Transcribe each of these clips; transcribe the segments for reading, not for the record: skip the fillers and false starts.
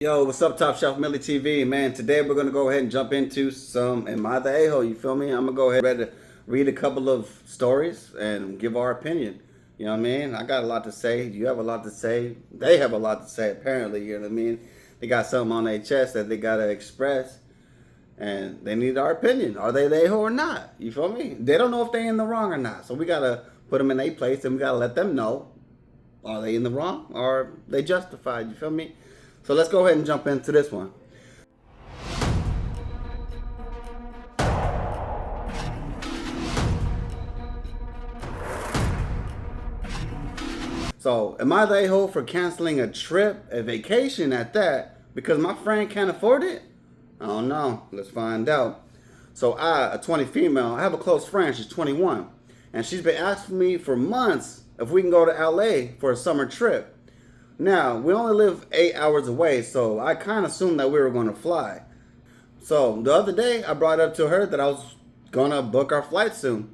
Yo, what's up, Top Shelf Millie TV? Man, today we're gonna go ahead and jump into some Am I the A-hole? You feel me? I'm gonna go ahead and read a couple of stories and give our opinion. You know what I mean? I got a lot to say. You have a lot to say. They have a lot to say, apparently. You know what I mean? They got something on their chest that they gotta express, and they need our opinion. Are they the a-hole or not? You feel me? They don't know if they're in the wrong or not, so we gotta put them in a place and we gotta let them know. Are they in the wrong or are they justified? You feel me? So let's go ahead and jump into this one. So, am I the a-hole for canceling a trip, a vacation at that, because my friend can't afford it? I don't know. Let's find out. So, a 20 female, I have a close friend. She's 21. And she's been asking me for months if we can go to LA for a summer trip. Now, we only live 8 hours away, so I kind of assumed that we were going to fly. So, the other day, I brought up to her that I was going to book our flight soon.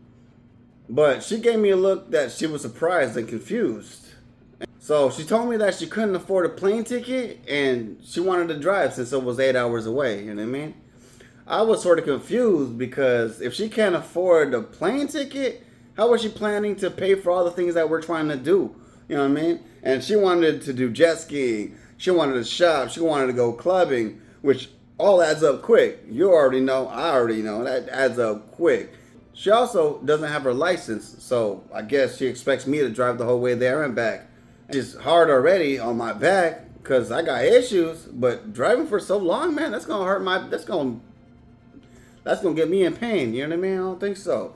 But she gave me a look that she was surprised and confused. So, she told me that she couldn't afford a plane ticket and she wanted to drive since it was 8 hours away. You know what I mean? I was sort of confused because if she can't afford a plane ticket, how was she planning to pay for all the things that we're trying to do? You know what I mean? And she wanted to do jet skiing. She wanted to shop. She wanted to go clubbing, which all adds up quick. You already know. I already know. That adds up quick. She also doesn't have her license, so I guess she expects me to drive the whole way there and back. It's hard already on my back because I got issues, but driving for so long, man, that's gonna hurt my. That's gonna get me in pain. You know what I mean? I don't think so.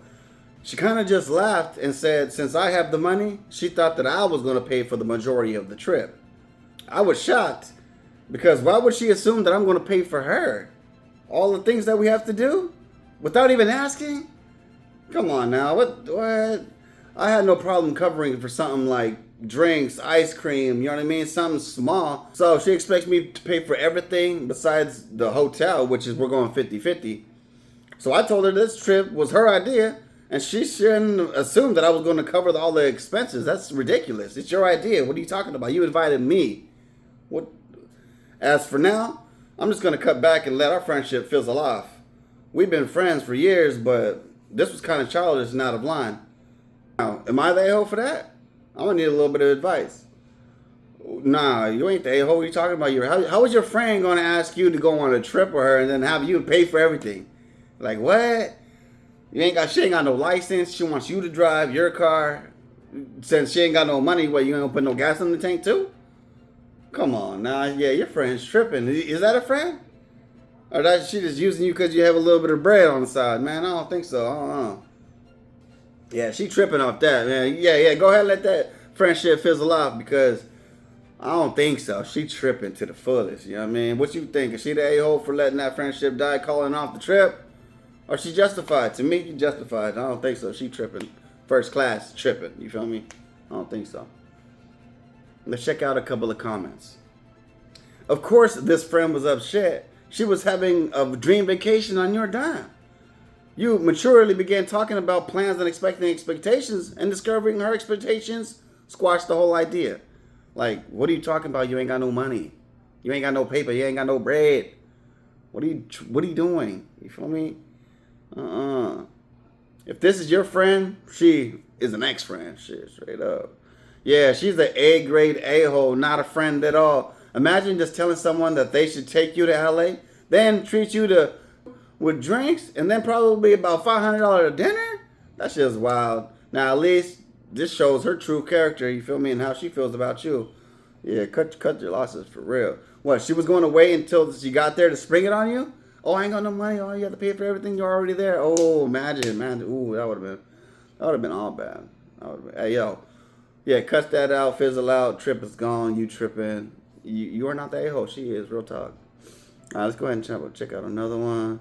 She kind of just laughed and said, since I have the money, she thought that I was going to pay for the majority of the trip. I was shocked because why would she assume that I'm going to pay for her? All the things that we have to do without even asking? Come on now. What? I had no problem covering for something like drinks, ice cream, you know what I mean? Something small. So she expects me to pay for everything besides the hotel, which is we're going 50-50. So I told her this trip was her idea. And she shouldn't assume that I was going to cover all the expenses. That's ridiculous. It's your idea. What are you talking about? You invited me. What? As for now, I'm just going to cut back and let our friendship fizzle off. We've been friends for years, but this was kind of childish and out of line. Now, am I the a-hole for that? I'm going to need a little bit of advice. Nah, you ain't the a-hole. What are you talking about? How is your friend going to ask you to go on a trip with her and then have you pay for everything? Like, what? She ain't got no license. She wants you to drive your car. Since she ain't got no money, what, you ain't gonna put no gas in the tank too? Come on now. Yeah, your friend's tripping. Is that a friend? Or that she just using you because you have a little bit of bread on the side? Man, I don't think so. I don't know. Yeah, she tripping off that, man. Yeah, go ahead and let that friendship fizzle off because I don't think so. She tripping to the fullest. You know what I mean? What you think? Is she the a-hole for letting that friendship die, calling off the trip? Or she justified? To me, she justified. I don't think so. She tripping. First class tripping. You feel me? I don't think so. Let's check out a couple of comments. Of course, this friend was upset. She was having a dream vacation on your dime. You maturely began talking about plans and expecting expectations, and discovering her expectations squashed the whole idea. Like, what are you talking about? You ain't got no money. You ain't got no paper. You ain't got no bread. What are you doing? You feel me? If this is your friend, she is an ex-friend. Shit, straight up. Yeah, she's an A-grade a-hole, not a friend at all. Imagine just telling someone that they should take you to LA, then treat you with drinks, and then probably about $500 dinner? That's just wild. Now, at least this shows her true character, you feel me, and how she feels about you. Yeah, cut your losses for real. What, she was going to wait until she got there to spring it on you? Oh, I ain't got no money. Oh, you have to pay for everything. You're already there. Oh, imagine, man. Ooh, that would have been all bad. Hey, yo, yeah, cut that out. Fizzle out. Trip is gone. You tripping. You are not the a-hole. She is. Real talk. All right, let's go ahead and check out another one.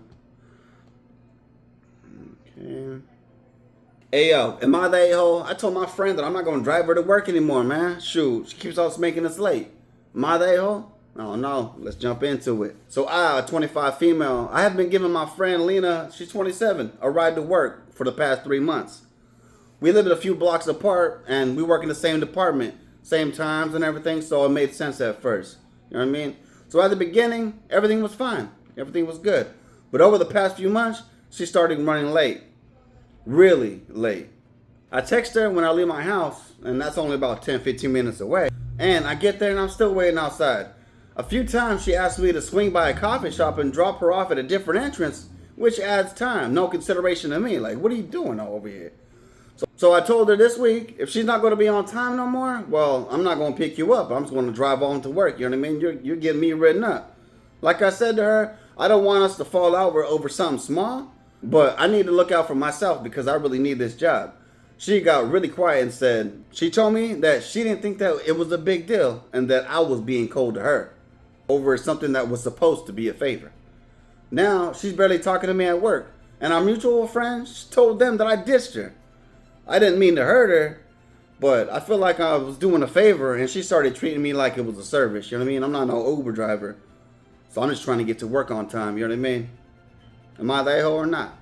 Okay. Hey, yo, am I the a-hole? I told my friend that I'm not gonna drive her to work anymore, man. Shoot, she keeps on making us late. Am I the a-hole? Oh no, let's jump into it. So a 25 female, I have been giving my friend Lena, she's 27, a ride to work for the past 3 months. We live a few blocks apart and we work in the same department, same times and everything, so it made sense at first. You know what I mean? So at the beginning, everything was fine. Everything was good. But over the past few months, she started running late. Really late. I text her when I leave my house, and that's only about 10, 15 minutes away. And I get there and I'm still waiting outside. A few times she asked me to swing by a coffee shop and drop her off at a different entrance, which adds time. No consideration to me. Like, what are you doing over here? So I told her this week, if she's not going to be on time no more, well, I'm not going to pick you up. I'm just going to drive on to work. You know what I mean? You're getting me written up. Like I said to her, I don't want us to fall out over something small, but I need to look out for myself because I really need this job. She got really quiet and said, she told me that she didn't think that it was a big deal and that I was being cold to her over something that was supposed to be a favor. Now, she's barely talking to me at work, and our mutual friends told them that I ditched her. I didn't mean to hurt her, but I feel like I was doing a favor, and she started treating me like it was a service. You know what I mean? I'm not no Uber driver, so I'm just trying to get to work on time. You know what I mean? Am I the a-hole or not?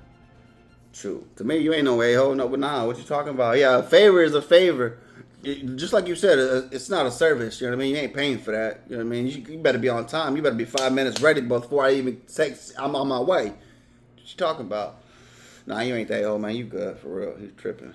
True. To me, you ain't no a-hole. No, but nah, what you talking about? Yeah, a favor is a favor. Just like you said, it's not a service. You know what I mean? You ain't paying for that. You know what I mean? You better be on time. You better be 5 minutes ready before I even text. I'm on my way. What you talking about? Nah, you ain't that old, man. You good, for real. You tripping.